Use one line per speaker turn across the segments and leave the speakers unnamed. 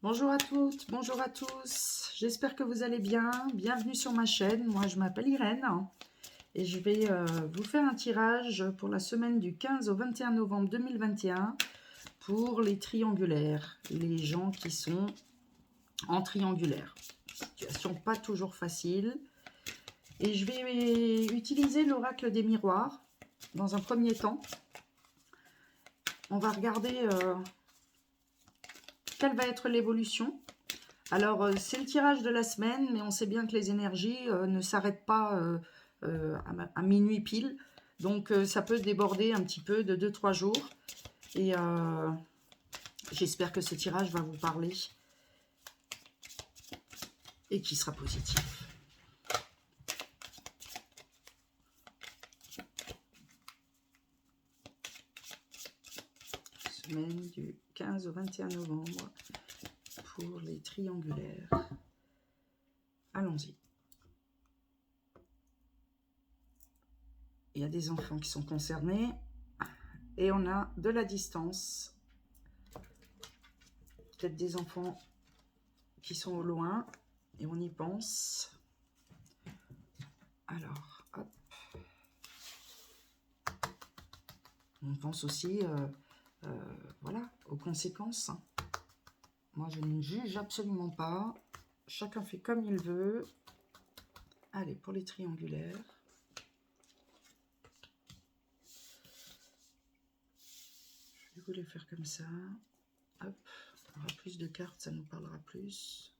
Bonjour à toutes, bonjour à tous. J'espère que vous allez bien. Bienvenue sur ma chaîne. Moi, je m'appelle Irène et je vais vous faire un tirage pour la semaine du 15 au 21 novembre 2021 pour les triangulaires, les gens qui sont en triangulaire. Situation pas toujours facile. Et je vais utiliser l'oracle des miroirs dans un premier temps. On va regarder quelle va être l'évolution. Alors, c'est le tirage de la semaine, mais on sait bien que les énergies ne s'arrêtent pas à minuit pile. Donc, ça peut déborder un petit peu de 2-3 jours. Et j'espère que ce tirage va vous parler et qu'il sera positif. Semaine du 15 au 21 novembre pour les triangulaires. Allons-y. Il y a des enfants qui sont concernés et on a de la distance. Peut-être des enfants qui sont au loin et on y pense. Alors, hop. On pense aussi voilà, aux conséquences. Moi, je ne juge absolument pas. Chacun fait comme il veut. Allez, pour les triangulaires. Je vais vous les faire comme ça. Hop, on aura plus de cartes, ça nous parlera plus.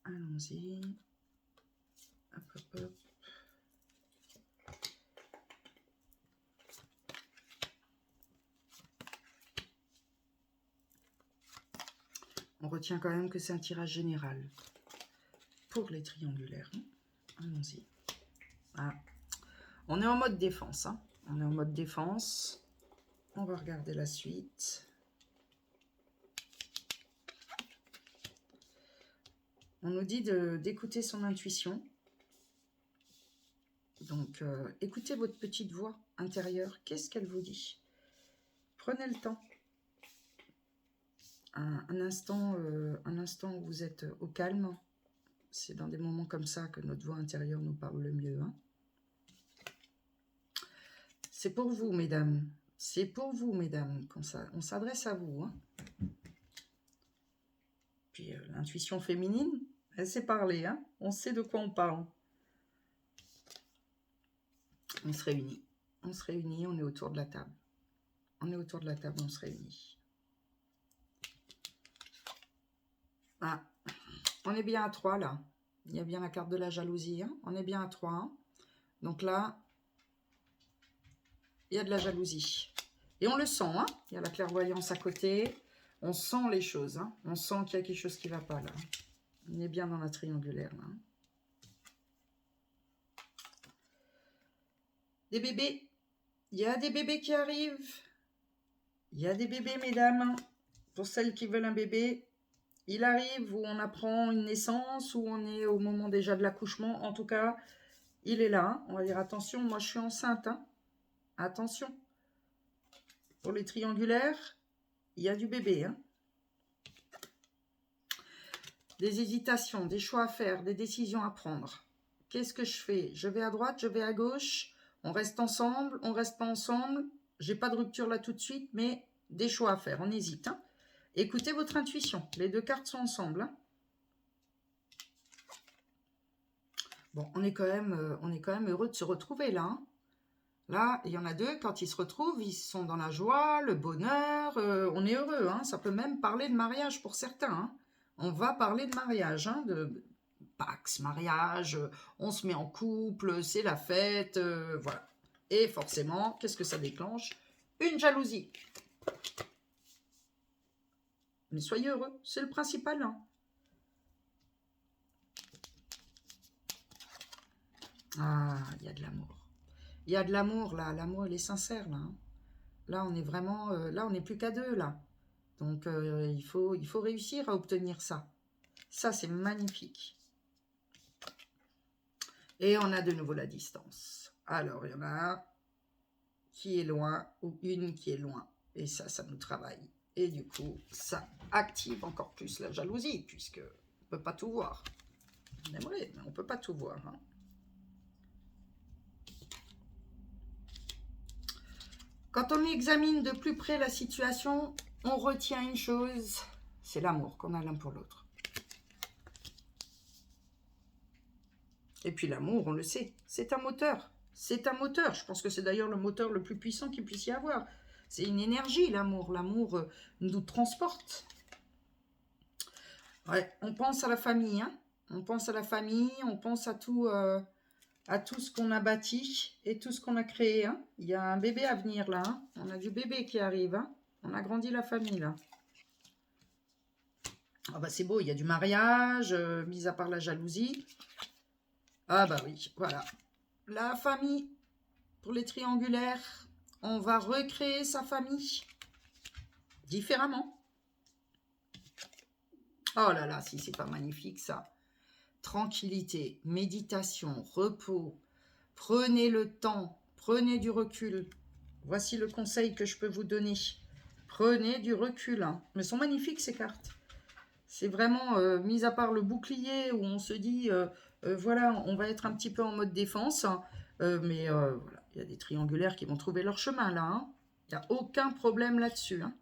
Allons-y. Hop, hop, hop. On retient quand même que c'est un tirage général pour les triangulaires. Allons-y. Ah. On est en mode défense. Hein. On est en mode défense. On va regarder la suite. On nous dit d'écouter son intuition. Donc, écoutez votre petite voix intérieure. Qu'est-ce qu'elle vous dit? Prenez le temps. Un instant où vous êtes au calme. C'est dans des moments comme ça que notre voix intérieure nous parle le mieux. Hein. C'est pour vous, mesdames. C'est pour vous, mesdames, on s'adresse à vous. Hein. Puis, l'intuition féminine, elle sait parler. Hein. On sait de quoi on parle. On se réunit. On se réunit, on est autour de la table. On est autour de la table, on se réunit. Ah, on est bien à 3 là. Il y a bien la carte de la jalousie. Hein. On est bien à 3. Hein. Donc là, il y a de la jalousie. Et on le sent. Hein. Il y a la clairvoyance à côté. On sent les choses. Hein. On sent qu'il y a quelque chose qui ne va pas là. On est bien dans la triangulaire là. Des bébés. Il y a des bébés qui arrivent. Il y a des bébés, mesdames. Pour celles qui veulent un bébé, il arrive où on apprend une naissance, où on est au moment déjà de l'accouchement. En tout cas, il est là. On va dire attention, moi je suis enceinte. Hein. Attention. Pour les triangulaires, il y a du bébé. Hein. Des hésitations, des choix à faire, des décisions à prendre. Qu'est-ce que je fais? Je vais à droite, je vais à gauche. On reste ensemble, on reste pas ensemble. J'ai pas de rupture là tout de suite, mais des choix à faire. On hésite. Hein. Écoutez votre intuition. Les deux cartes sont ensemble. Hein. Bon, on est quand même heureux de se retrouver là. Hein. Là, il y en a deux, quand ils se retrouvent, ils sont dans la joie, le bonheur. On est heureux. Hein. Ça peut même parler de mariage pour certains. Hein. On va parler de mariage, hein, de Pax, mariage, on se met en couple, c'est la fête, voilà. Et forcément, qu'est-ce que ça déclenche? Une jalousie. Mais soyez heureux, c'est le principal. Hein. Ah, il y a de l'amour. Il y a de l'amour, là. L'amour, il est sincère, là. Hein. Là, on est vraiment... là, on n'est plus qu'à deux, là. Donc, il faut réussir à obtenir ça. Ça, c'est magnifique. Et on a de nouveau la distance. Alors, il y en a un qui est loin ou une qui est loin. Et ça nous travaille. Et du coup, ça active encore plus la jalousie, puisque on ne peut pas tout voir. On aimerait, mais on ne peut pas tout voir. Hein. Quand on examine de plus près la situation, on retient une chose, c'est l'amour qu'on a l'un pour l'autre. Et puis l'amour, on le sait, c'est un moteur. C'est un moteur. Je pense que c'est d'ailleurs le moteur le plus puissant qu'il puisse y avoir. C'est une énergie, l'amour. L'amour nous transporte. Ouais, on pense à la famille. Hein. On pense à la famille, on pense à tout ce qu'on a bâti et tout ce qu'on a créé. Hein. Il y a un bébé à venir là. Hein. On a du bébé qui arrive. Hein. On a grandi la famille là. Ah bah c'est beau, il y a du mariage, mis à part la jalousie. Ah bah oui, voilà. La famille, pour les triangulaires, on va recréer sa famille différemment. Oh là là, si c'est pas magnifique ça. Tranquillité, méditation, repos. Prenez le temps, prenez du recul. Voici le conseil que je peux vous donner. Prenez du recul. Hein. Mais elles sont magnifiques ces cartes. C'est vraiment, mis à part le bouclier où on se dit, voilà, on va être un petit peu en mode défense. Hein, mais voilà, il y a des triangulaires qui vont trouver leur chemin là. Hein. Il n'y a aucun problème là-dessus. Hein.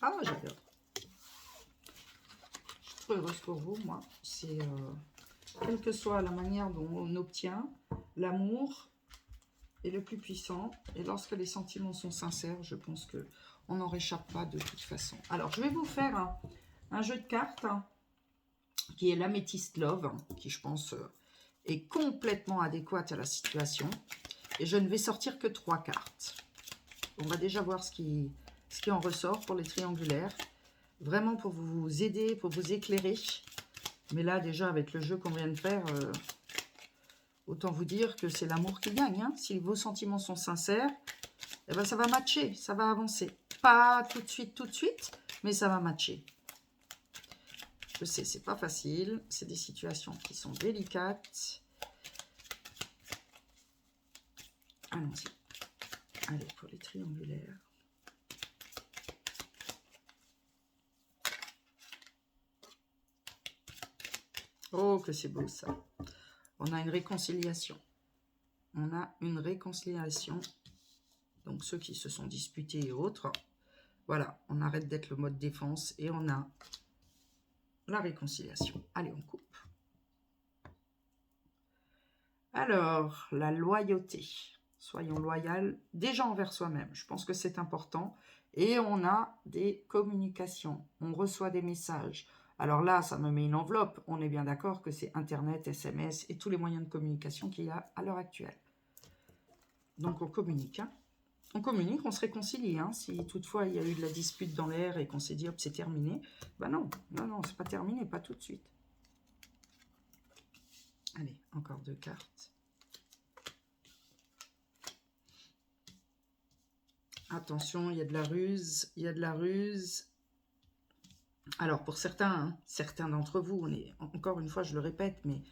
Ah, j'adore. Je suis trop heureuse pour vous, moi. C'est, quelle que soit la manière dont on obtient, l'amour est le plus puissant. Et lorsque les sentiments sont sincères, je pense que on n'en réchappe pas de toute façon. Alors, je vais vous faire un jeu de cartes hein, qui est l'Améthyste Love, qui, je pense, est complètement adéquate à la situation. Et je ne vais sortir que 3 cartes. On va déjà voir ce qui en ressort pour les triangulaires. Vraiment pour vous aider, pour vous éclairer. Mais là, déjà, avec le jeu qu'on vient de faire, autant vous dire que c'est l'amour qui gagne. Hein. Si vos sentiments sont sincères, eh ben, ça va matcher, ça va avancer. Pas tout de suite, mais ça va matcher. Je sais, c'est pas facile. C'est des situations qui sont délicates. Allons-y. Allez, pour les triangulaires. Oh, que c'est beau ça. On a une réconciliation. On a une réconciliation. Donc, ceux qui se sont disputés et autres. Voilà, on arrête d'être le mode défense et on a la réconciliation. Allez, on coupe. Alors, la loyauté. Soyons loyaux déjà envers soi-même. Je pense que c'est important. Et on a des communications. On reçoit des messages. Alors là, ça me met une enveloppe. On est bien d'accord que c'est Internet, SMS et tous les moyens de communication qu'il y a à l'heure actuelle. Donc, on communique. Hein. On communique, on se réconcilie. Hein. Si toutefois, il y a eu de la dispute dans l'air et qu'on s'est dit, hop, c'est terminé. Ben non, c'est pas terminé, pas tout de suite. Allez, encore 2 cartes. Attention, il y a de la ruse, il y a de la ruse. Alors, pour certains, hein, certains d'entre vous, on est, encore une fois, je le répète, mais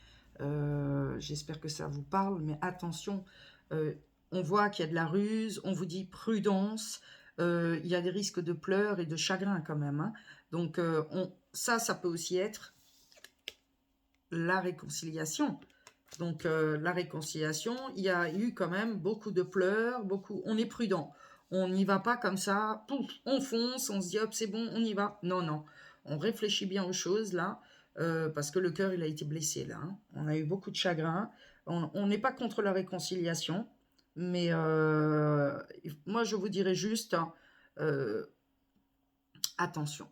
j'espère que ça vous parle, mais attention, on voit qu'il y a de la ruse, on vous dit prudence, il y a des risques de pleurs et de chagrin quand même. Hein. Donc, ça peut aussi être la réconciliation. Donc, la réconciliation, il y a eu quand même beaucoup de pleurs, on est prudent. On n'y va pas comme ça, pouf, on fonce, on se dit hop, c'est bon, on y va. Non, non, on réfléchit bien aux choses là, parce que le cœur, il a été blessé là. Hein. On a eu beaucoup de chagrin. On n'est pas contre la réconciliation, mais moi, je vous dirais juste, attention,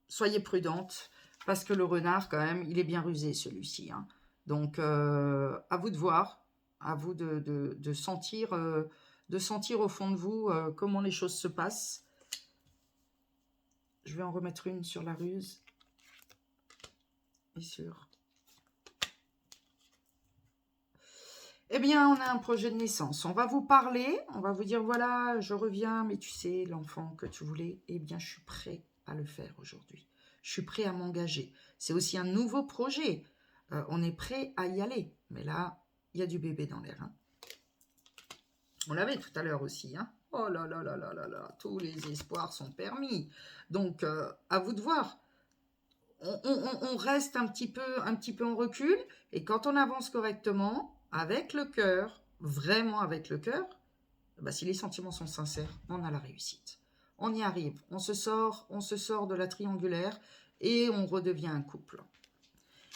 soyez prudente, parce que le renard, quand même, il est bien rusé celui-ci. Hein. Donc, à vous de voir, à vous de sentir au fond de vous comment les choses se passent. Je vais en remettre une sur la ruse et sur... Eh bien, on a un projet de naissance. On va vous parler, on va vous dire, voilà, je reviens, mais tu sais, l'enfant que tu voulais, eh bien, je suis prêt à le faire aujourd'hui. Je suis prêt à m'engager. C'est aussi un nouveau projet. on est prêt à y aller. Mais là, il y a du bébé dans l'air. Hein. On l'avait tout à l'heure aussi. Hein. Oh là là là là là là, tous les espoirs sont permis. Donc, à vous de voir. On reste un petit peu en recul. Et quand on avance correctement, avec le cœur, vraiment avec le cœur, bah, si les sentiments sont sincères, on a la réussite. On y arrive. On se sort de la triangulaire et on redevient un couple.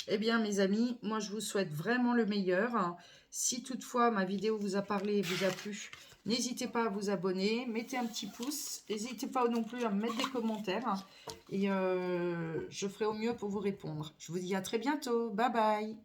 Eh bien, mes amis, moi, je vous souhaite vraiment le meilleur. Si toutefois ma vidéo vous a parlé et vous a plu, n'hésitez pas à vous abonner, mettez un petit pouce, n'hésitez pas non plus à me mettre des commentaires et je ferai au mieux pour vous répondre. Je vous dis à très bientôt. Bye bye.